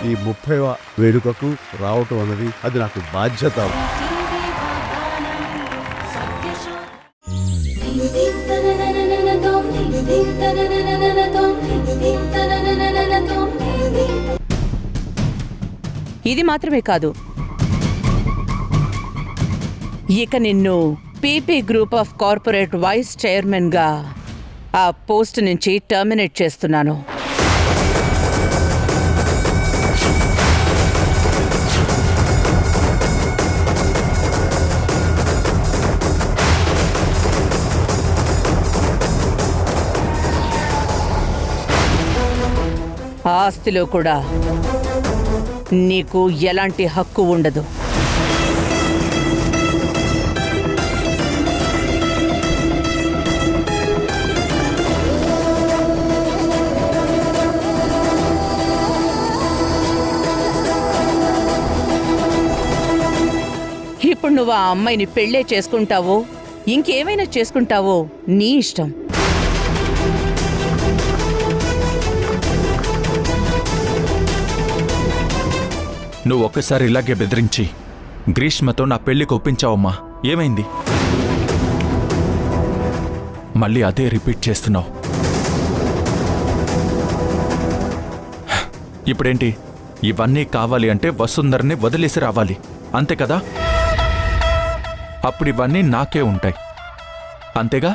ఈ 30వ వేడుకకు రావటం అన్నది అది నాకు బాధ్యత. ఇది మాత్రమే కాదు, ఇక నిన్ను PP group of corporate vice chairman గా ఆ పోస్ట్ నుంచి టర్మినేట్ చేస్తున్నాను. ఆస్తిలో కూడా నీకు ఎలాంటి హక్కు ఉండదు. ఇప్పుడు నువ్వు ఆ అమ్మాయిని పెళ్ళే చేసుకుంటావో ఇంకేమైనా చేసుకుంటావో నీ ఇష్టం. నువ్వు ఒక్కసారి ఇలాగే బెదిరించి గ్రీష్మతో నా పెళ్లికి ఒప్పించావమ్మా. ఏమైంది? మళ్ళీ అదే రిపీట్ చేస్తున్నావు. ఇప్పుడేంటి? ఇవన్నీ కావాలి అంటే వసుంధరని వదిలేసి రావాలి, అంతే కదా? అప్పుడు ఇవన్నీ నాకే ఉంటాయి, అంతేగా?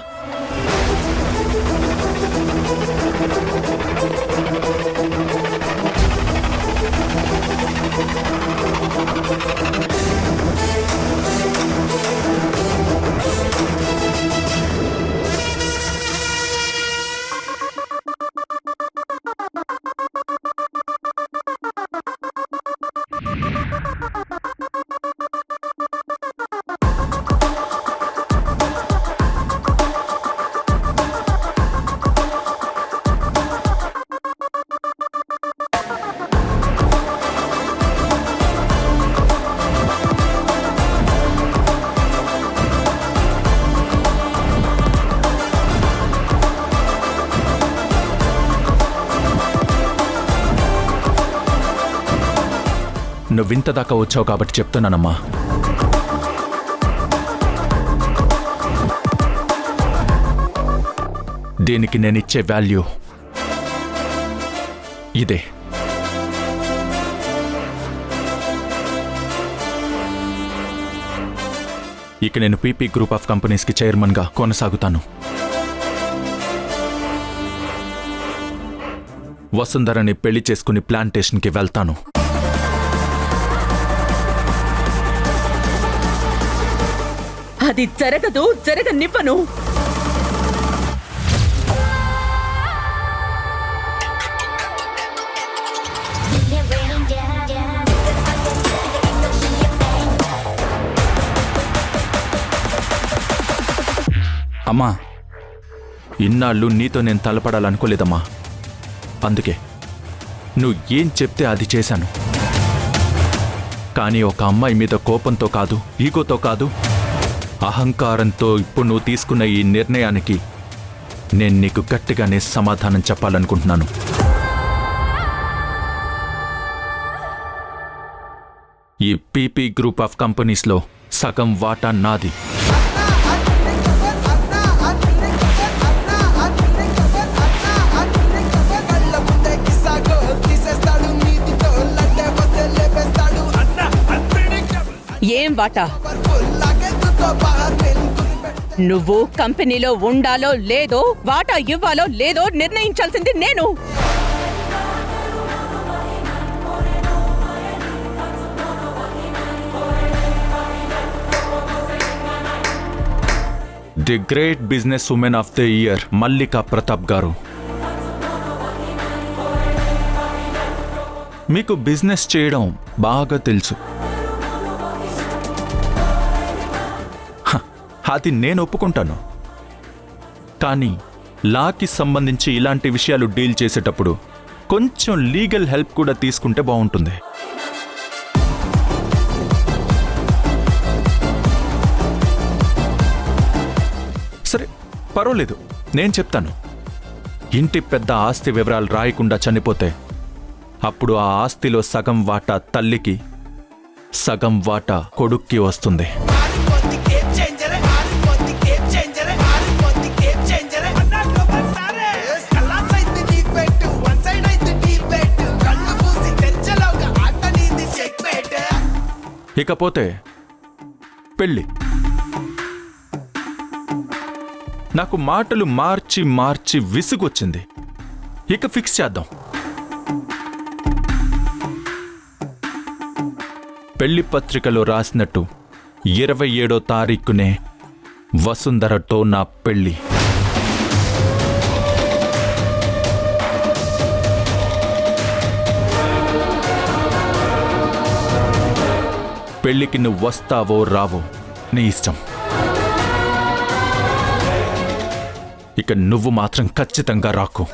నువ్వింతదాకా వచ్చావు కాబట్టి చెప్తున్నానమ్మా. దీనికి నేనిచ్చే వాల్యూ ఇదే. ఇక నేను పీపీ గ్రూప్ ఆఫ్ కంపెనీస్కి చైర్మన్గా కొనసాగుతాను. వసుంధరని పెళ్లి చేసుకుని ప్లాంటేషన్కి వెళ్తాను. అది జరగదు, జరగనివ్వను. అమ్మా, ఇన్నాళ్ళు నీతో నేను తలపడాలనుకోలేదమ్మా. అందుకే నువ్వు ఏం చెప్తే అది చేశాను. కానీ ఒక అమ్మాయి మీద కోపంతో కాదు, ఈగోతో కాదు, అహంకారంతో ఇప్పుడు నువ్వు తీసుకున్న ఈ నిర్ణయానికి నేను నీకు గట్టిగానే సమాధానం చెప్పాలనుకుంటున్నాను. ఈ పీపీ గ్రూప్ ఆఫ్ కంపెనీస్లో సగం వాటా నాది. ఏం వాటా? నువ్వు కంపెనీలో ఉండాలో లేదో, వాటా ఇవ్వాలో లేదో నిర్ణయించాల్సింది నేను. The great business women of the year Mallika Pratap గారు, మీకు బిజినెస్ చేయడం బాగా తెలుసు. అది నేను ఒప్పుకుంటాను. కానీ లాకి సంబంధించి ఇలాంటి విషయాలు డీల్ చేసేటప్పుడు కొంచెం లీగల్ హెల్ప్ కూడా తీసుకుంటే బాగుంటుంది. సరే, పర్వాలేదు, నేను చెప్తాను. ఇంటి పెద్ద ఆస్తి వివరాలు రాయకుండా చనిపోతే అప్పుడు ఆ ఆస్తిలో సగం వాటా తల్లికి, సగం వాటా కొడుక్కి వస్తుంది. ఇకపోతే పెళ్ళి. నాకు మాటలు మార్చి మార్చి విసుగొచ్చింది. ఇక ఫిక్స్ చేద్దాం. పెళ్లి పత్రికలో రాసినట్టు 27వ తారీఖునే వసుంధరతో నా పెళ్లి. పెళ్లికి నువ్వు వస్తావో రావో నీ ఇష్టం. ఇక నువ్వు మాత్రం ఖచ్చితంగా రాకు.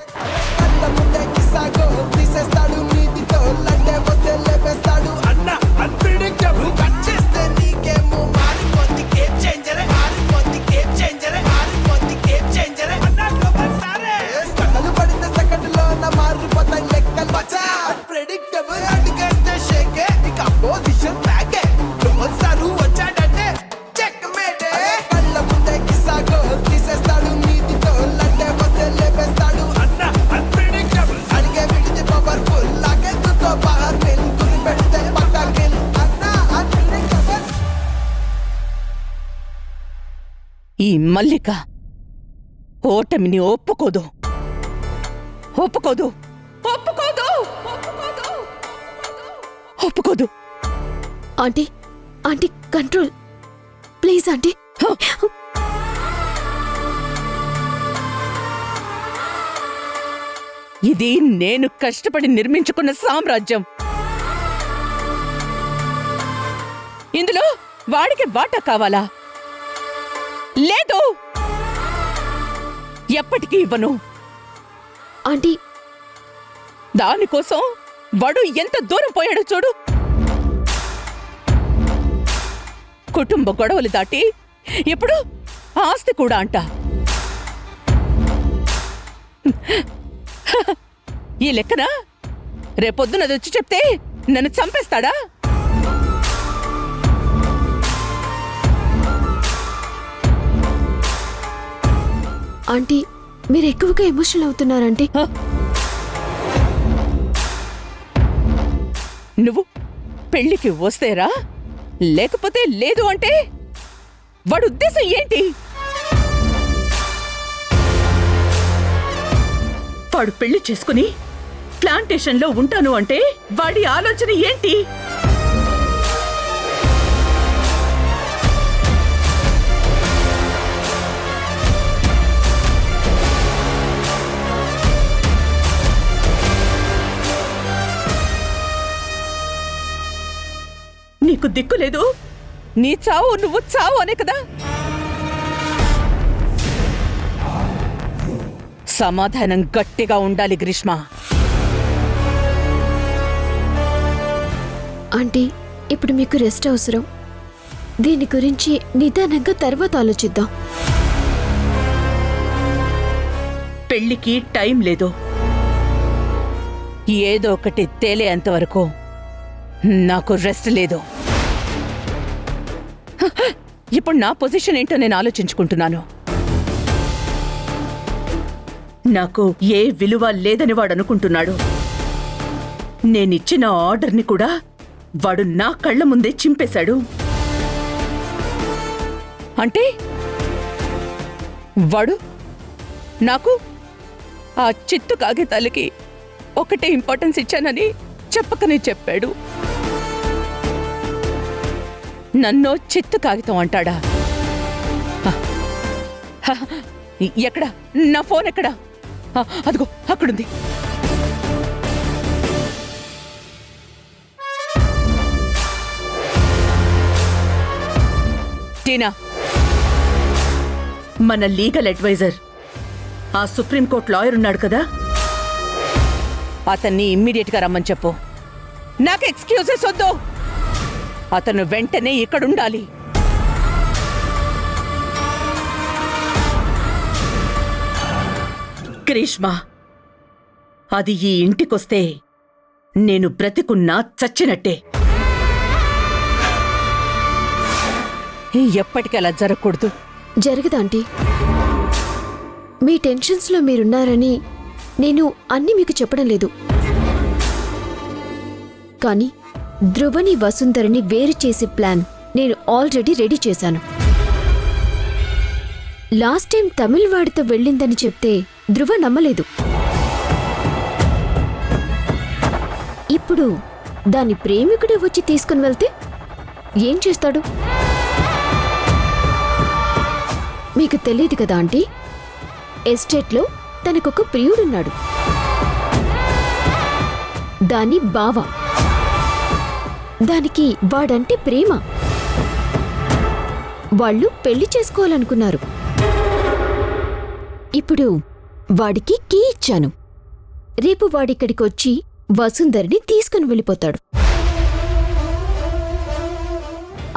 ఈ మల్లిక ఓటమిని ఒప్పుకోదు. ఒప్పుకోదు ఒప్పుకోదు ఒప్పుకోదు ఒప్పుకోదు. Aunty, aunty control please aunty. ఇది నేను కష్టపడి నిర్మించుకున్న సామ్రాజ్యం. ఇందులో వాడికి వాటా కావాలా? లేదు, ఎప్పటికీ ఇవ్వను. ఆంటీ, దానికోసం వాడు ఎంత దూరం పోయాడో చూడు. కుటుంబ గొడవలు దాటి ఇప్పుడు ఆస్తి కూడా అంట. ఈ లెక్కన రేపొద్దునది వచ్చి చెప్తే నన్ను చంపేస్తాడా? ఆంటీ, మీరు ఎక్కువగా ఎమోషనల్ అవుతున్నారంటీ. నువ్వు పెళ్లికి వస్తేరా, లేకపోతే లేదు అంటే వాడి ఉద్దేశం ఏంటి? వాడు పెళ్లి చేసుకుని ప్లాంటేషన్లో ఉంటాను అంటే వాడి ఆలోచన ఏంటి? నీకు దిక్కు లేదు. నీ చావు నువ్వు చావు అనే కదా. సమాధానం గట్టిగా ఉండాలి గ్రీష్మ. ఆంటీ, ఇప్పుడు మీకు రెస్ట్ అవసరం. దీని గురించి నిదానంగా తర్వాత ఆలోచిద్దాం. పెళ్లికి టైం లేదు. ఏదో ఒకటి తేలేంతవరకు నాకు రెస్ట్ లేదు. ఇప్పుడు నా పొజిషన్ ఏంటో నేను ఆలోచించుకుంటున్నాను. నాకు ఏ విలువ లేదని వాడు అనుకుంటున్నాడు. నేనిచ్చిన ఆర్డర్ని కూడా వాడు నా కళ్ళ ముందే చింపేశాడు. అంటే వాడు నాకు ఆ చిత్తు కాగితాలకి ఒకటే ఇంపార్టెన్స్ ఇచ్చానని చెప్పకనే చెప్పాడు. నన్నో చిత్తు కాగితం అంటాడా? ఎక్కడా నా ఫోన్? ఎక్కడా? అదిగో అక్కడుంది. టీనా, మన లీగల్ అడ్వైజర్ ఆ సుప్రీంకోర్టు లాయర్ ఉన్నాడు కదా, అతన్ని ఇమ్మీడియట్ గా రమ్మని చెప్పు. నాకు ఎక్స్క్యూజెస్ వద్దు. అతను వెంటనే ఇక్కడుండాలి. గ్రీష్మ, అది ఈ ఇంటికొస్తే నేను బ్రతికున్నా చచ్చినట్టే. ఎప్పటికీ అలా జరగకూడదు. జరగదా ఆంటీ? మీ టెన్షన్స్లో మీరున్నారని నేను అన్నీ మీకు చెప్పడం లేదు. కానీ ధ్రువని వసుంధరని వేరు చేసే ప్లాన్ నేను ఆల్రెడీ రెడీ చేశాను. లాస్ట్ టైం తమిళ్ వాడితో వెళ్ళిందని చెప్తే ధ్రువ నమ్మలేదు. ఇప్పుడు దాని ప్రేమికుడే వచ్చి తీసుకుని వెళ్తే ఏం చేస్తాడు? మీకు తెలియదు కదా ఆంటీ, ఎస్టేట్లో తనకొక ప్రియుడున్నాడు. దాని బావ. దానికి వాడంటే ప్రేమ. వాళ్ళు పెళ్లి చేసుకోవాలనుకున్నారు. ఇప్పుడు వాడికి కీ ఇచ్చాను. రేపు వాడిక్కడికొచ్చి వసుంధరిని తీసుకుని వెళ్ళిపోతాడు.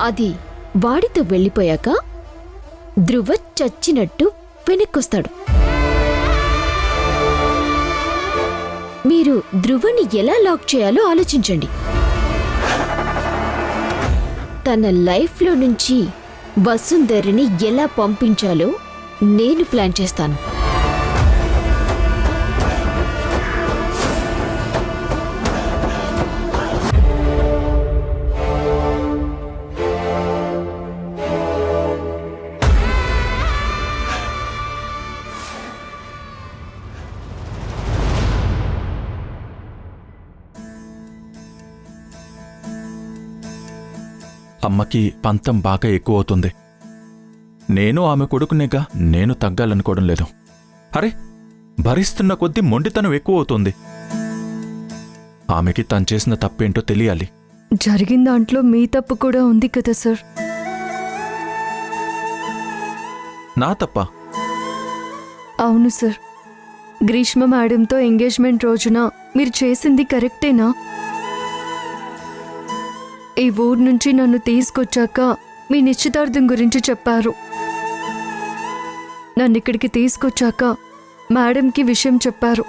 అది వాడితో వెళ్ళిపోయాక ధ్రువ చచ్చినట్టు వెనక్కొస్తాడు. మీరు ధ్రువని ఎలా లాక్ చేయాలో ఆలోచించండి. తన లైఫ్లో నుంచి వసుంధరిని ఎలా పంపించాలో నేను ప్లాన్ చేస్తాను. అమ్మకి పంతం బాగా ఎక్కువ అవుతుంది. నేను ఆమె కొడుకునేగా, నేను తగ్గాలనుకోవడం లేదు. అరే, భరిస్తున్న కొద్దీ మొండితనం ఎక్కువ అవుతుంది. ఆమెకి తను చేసిన తప్పేంటో తెలియాలి. జరిగిన దాంట్లో మీ తప్పు కూడా ఉంది కదా సార్. నా తప్ప? అవును సార్. గ్రీష్మ మేడంతో ఎంగేజ్మెంట్ రోజున మీరు చేసింది కరెక్టేనా? ఈ ఊరు నుంచి నన్ను తీసుకొచ్చాక మీ నిశ్చితార్థం గురించి చెప్పారు. నన్ను ఇక్కడికి తీసుకొచ్చాక మేడంకి విషయం చెప్పారు.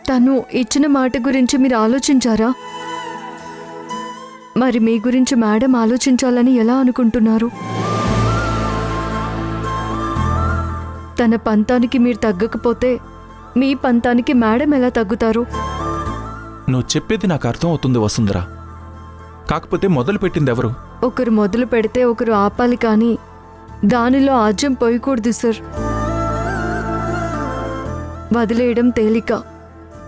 తను ఇచ్చిన మాట గురించి మీరు ఆలోచించారా? మరి మీ గురించి మేడం ఆలోచించాలని ఎలా అనుకుంటున్నారు? తన పంతానికి మీరు తగ్గకపోతే మీ పంతానికి మేడం ఎలా తగ్గుతారు? నువ్వు చెప్పేది నాకు అర్థం అవుతుంది వసుంధర. కాకపోతే మొదలుపెట్టింది ఎవరు? ఒకరు మొదలు పెడితే ఒకరు ఆపాలి, కానీ దానిలో ఆజ్యం పోయకూడదు సార్. వదిలేయడం తేలిక,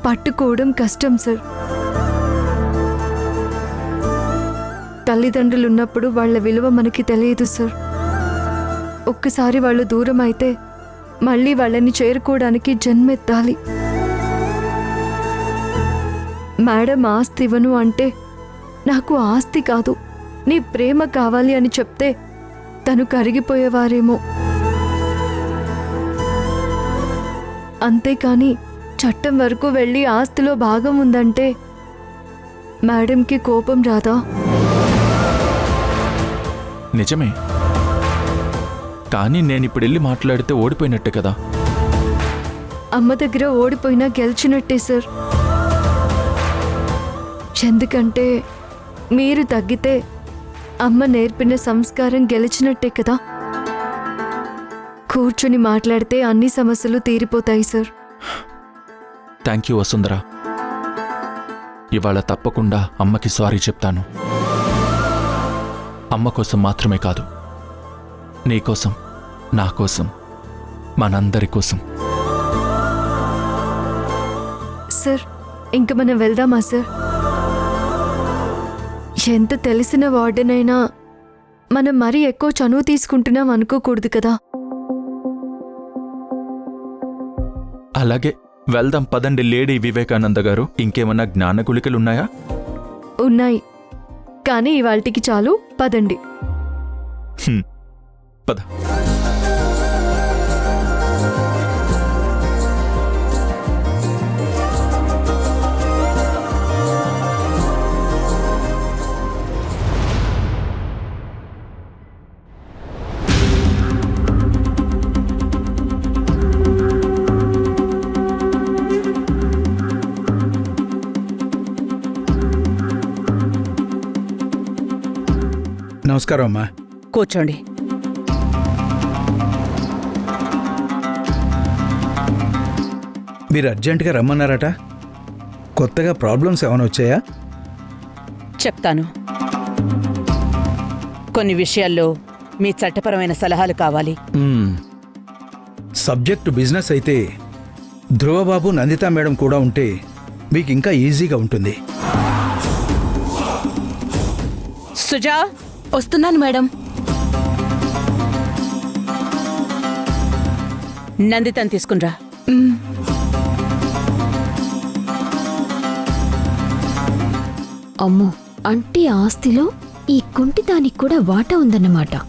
పట్టుకోవడం కష్టం సార్. తల్లిదండ్రులున్నప్పుడు వాళ్ళ విలువ మనకి తెలియదు సార్. ఒక్కసారి వాళ్ళు దూరం అయితే మళ్ళీ వాళ్ళని చేరుకోవడానికి జన్మెత్తాలి. మేడం ఆస్తి ఇవ్వను అంటే నాకు ఆస్తి కాదు, నీ ప్రేమ కావాలి అని చెప్తే తను కరిగిపోయేవారేమో. అంతేకాని చట్టం వరకు వెళ్ళి ఆస్తిలో భాగం ఉందంటే మేడంకి కోపం రాదా? నిజమే, కానీ నేనిప్పుడెళ్ళి మాట్లాడితే ఓడిపోయినట్టే కదా. అమ్మ దగ్గర ఓడిపోయినా గెలిచినట్టే సార్. ఎందుకంటే మీరు తగ్గితే అమ్మ నేర్పిన సంస్కారం గెలిచినట్టే కదా. కూర్చుని మాట్లాడితే అన్ని సమస్యలు తీరిపోతాయి సార్. Thank you Vasundhara. ఇవాళ తప్పకుండా అమ్మకి సారీ చెప్తాను. అమ్మ కోసం మాత్రమే కాదు, నీకోసం, నా కోసం, మనందరి కోసం. సార్, ఇంక మనం వెళ్దామా సార్? ఎంత తెలిసిన వార్డెన్ అయినా మనం మరీ ఎక్కువ చనువు తీసుకుంటున్నాం అనుకోకూడదు కదా. అలాగే వెళ్దాం పదండి లేడీ వివేకానంద గారు. ఇంకేమన్నా జ్ఞాన గుళికలున్నాయా? ఉన్నాయి, కానీ ఇవాల్టికి చాలు, పదండి. పద. నమస్కారం అమ్మా. కూర్చోండి. మీరు అర్జెంటుగా రమ్మన్నారట. కొత్తగా ప్రాబ్లమ్స్ ఏమైనా వచ్చాయా? చెప్తాను. కొన్ని విషయాల్లో మీ చట్టపరమైన సలహాలు కావాలి. సబ్జెక్టు బిజినెస్ అయితే ధ్రువబాబు, నందిత మేడం కూడా ఉంటే మీకు ఇంకా ఈజీగా ఉంటుంది. సుజా, వస్తున్నాను మేడం. నందితని తీసుకునిరా. అమ్మో, అంటే ఆస్తిలో ఈ కుంటిదానికి కూడా వాటా ఉందన్నమాట.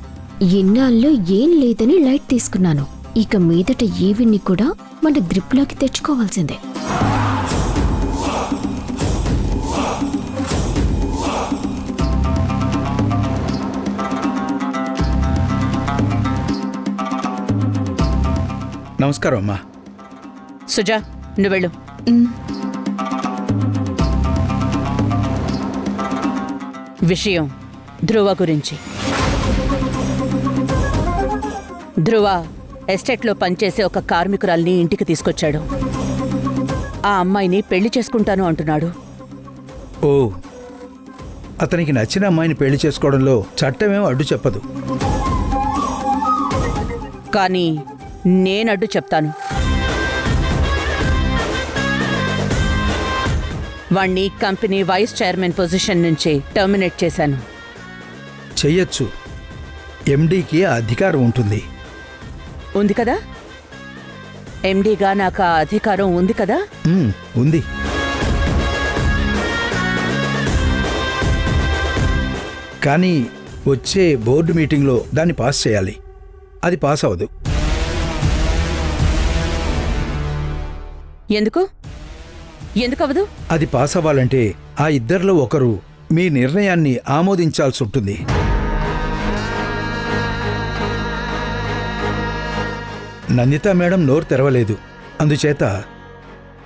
ఇన్నాళ్ళు ఏం లేదని లైట్ తీసుకున్నాను. ఇక మీదట ఈవిడ్ని కూడా మన గ్రిప్లోకి తెచ్చుకోవాల్సిందే. నమస్కారం అమ్మా. సుజా, నువ్వెళ్ళు. విషయం ధ్రువ గురించి. ధ్రువ ఎస్టేట్లో పనిచేసే ఒక కార్మికురాల్ని ఇంటికి తీసుకొచ్చాడు. ఆ అమ్మాయిని పెళ్లి చేసుకుంటాను అంటున్నాడు. ఓ, అతనికి నచ్చిన అమ్మాయిని పెళ్లి చేసుకోవడంలో చట్టమేం అడ్డు చెప్పదు. కానీ నేనడ్డు చెప్తాను. వాణ్ణి కంపెనీ వైస్ చైర్మన్ పొజిషన్ నుంచి టర్మినేట్ చేశాను. చెయ్యొచ్చు. ఎండీకి ఆ అధికారం ఉంటుంది. ఉంది కదా? ఎండీగా నాకు ఆ అధికారం ఉంది కదా? ఉంది. కానీ వచ్చే బోర్డు మీటింగ్లో దాన్ని పాస్ చేయాలి. అది పాస్ అవ్వదు. ఎందుకు అవ్వదు? అది పాస్ అవ్వాలంటే ఆ ఇద్దరిలో ఒకరు మీ నిర్ణయాన్ని ఆమోదించాల్సి ఉంటుంది. నందిత మేడం నోరు తెరవలేదు. అందుచేత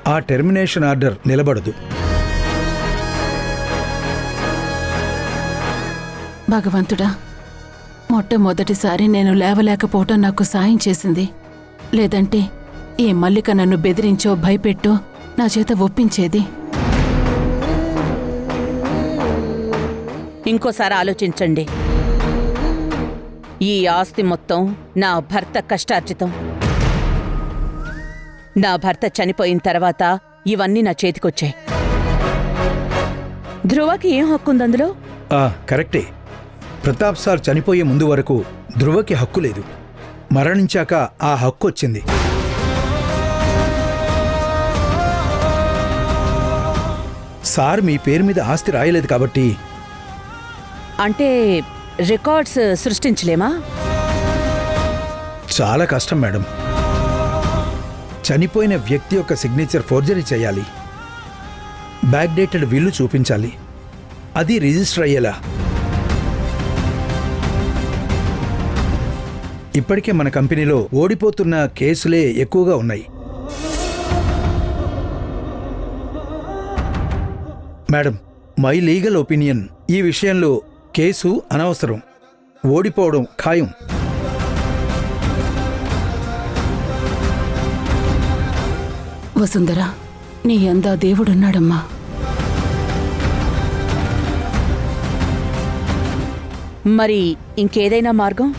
ఆ టెర్మినేషన్ ఆర్డర్ నిలబడదు. భగవంతుడా, మొట్టమొదటిసారి నేను లేవలేకపోవటం నాకు సాయం చేసింది. లేదంటే ఈ మల్లిక నన్ను బెదిరించో భయపెట్టో నా చేత ఒప్పించేది. ఇంకోసారి ఆలోచించండి. ఈ ఆస్తి మొత్తం నా భర్త కష్టార్జితం. నా భర్త చనిపోయిన తర్వాత ఇవన్నీ నా చేతికొచ్చాయి. ధ్రువకి ఏం హక్కుంది అందులో? కరెక్టే. ప్రతాప్ సార్ చనిపోయే ముందు వరకు ధ్రువకి హక్కు లేదు. మరణించాక ఆ హక్కు వచ్చింది. సార్ మీ పేరు మీద ఆస్తి రాయలేదు కాబట్టి. అంటే రికార్డ్స్ సృష్టించలేమా? చాలా కష్టం మేడం. చనిపోయిన వ్యక్తి యొక్క సిగ్నేచర్ ఫోర్జరీ చేయాలి. బ్యాక్డేటెడ్ విల్లు చూపించాలి. అది రిజిస్టర్ అయ్యేలా. ఇప్పటికే మన కంపెనీలో ఓడిపోతున్న కేసులే ఎక్కువగా ఉన్నాయి. మేడం, మై లీగల్ ఒపీనియన్ ఈ విషయంలో కేసు అనవసరం. ఓడిపోవడం ఖాయం. వసుంధర, నీ అందా దేవుడున్నాడమ్మా. మరి ఇంకేదైనా మార్గం?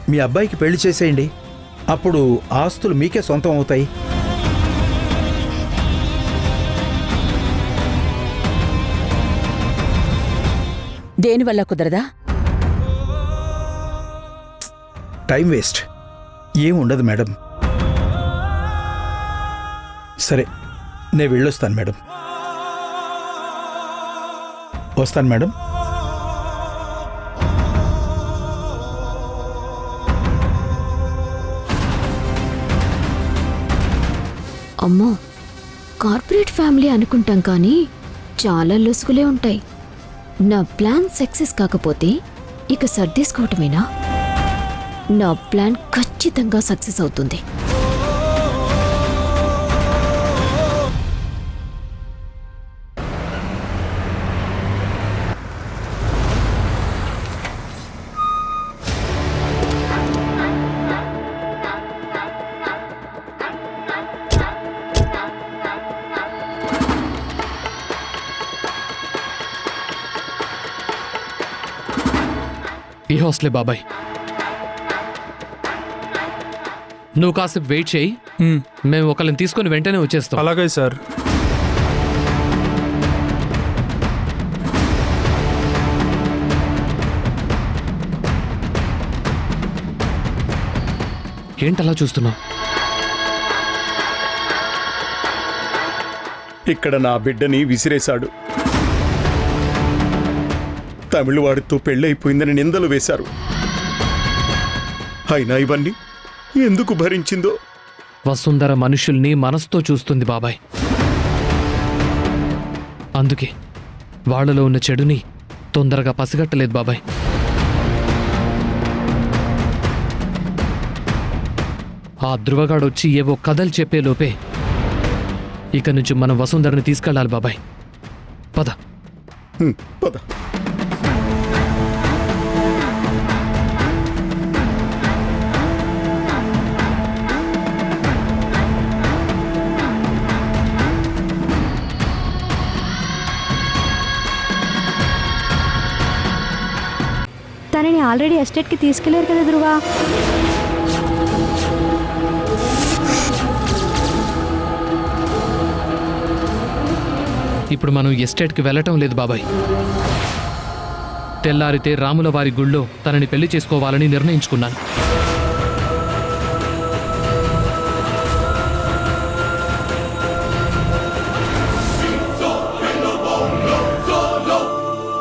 మీ అబ్బాయికి పెళ్లి చేసేయండి. అప్పుడు ఆస్తులు మీకే సొంతం అవుతాయి. దేనివల్ల కుదరదా? Time waste. ఏం ఉండదు మేడం. సరే, నేను వెళ్ళొస్తాను మేడం. వస్తాను మేడం. అమ్మో, కార్పొరేట్ ఫ్యామిలీ అనుకుంటాం కానీ చాలా లొసుగులే ఉంటాయి. నా ప్లాన్ సక్సెస్ కాకపోతే ఇక సర్దేసుకోవటమేనా? నా ప్లాన్ ఖచ్చితంగా సక్సెస్ అవుతుంది. హాస్టలే బాబాయ్. నువ్వు కాసేపు వెయిట్ చేయి, మేము ఒకళ్ళని తీసుకొని వెంటనే వచ్చేస్తాం. అలాగే సార్. ఏంటలా చూస్తున్నావు? ఇక్కడ నా బిడ్డని విసిరేశాడు. తమిళవాడితో పెళ్ళైపోయిందని నిందలు వేశారు. అయినా ఇవన్నీ ఎందుకు భరించిందో. వసుంధర మనుషుల్ని మనసుతో చూస్తుంది బాబాయ్. అందుకే వాళ్ళలో ఉన్న చెడుని తొందరగా పసిగట్టలేదు బాబాయ్. ఆ ధృవగాడొచ్చి ఏవో కథలు చెప్పేలోపే ఇక నుంచి మనం వసుంధరని తీసుకెళ్ళాలి బాబాయ్. పద. పద. తనని ఆల్రెడీ ఎస్టేట్కి తీసుకెళ్లారు కదా ధృవ. ఇప్పుడు మనం ఎస్టేట్కి వెళ్ళటం లేదు బాబాయ్. తెల్లారితే రాముల వారి గుళ్ళో తనని పెళ్లి చేసుకోవాలని నిర్ణయించుకున్నాను.